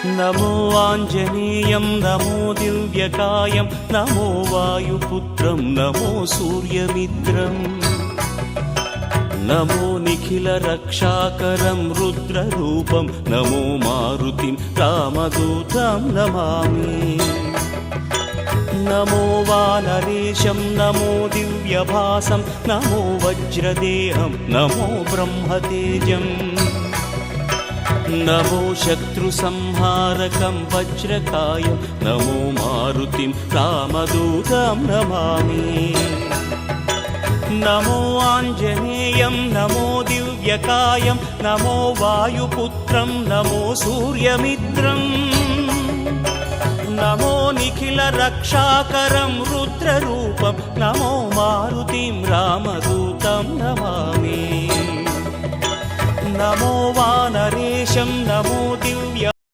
नमो आञ्जनेयं नमो दिव्यकायं नमो वायुपुत्रं नमो सूर्यमित्रम् नमो निखिलरक्षाकरं रुद्ररूपं नमो मारुतिं रामदूतं Namami नमो वानरेशं नमो दिव्यभासं नमो वज्रदेहं नमो ब्रह्मतेजम् नमो शत्रुसंहारकं वज्रकायं नमो मारुतिं रामदूतं Namami नमो आञ्जनेयं नमो दिव्यकायं नमो वायुपुत्रं नमो सूर्यमित्रम् नमो निखिलरक्षाकरं रुद्ररूपं नमो मारुतिं रामदूतं Namami नमो वानरेशं नमो Divya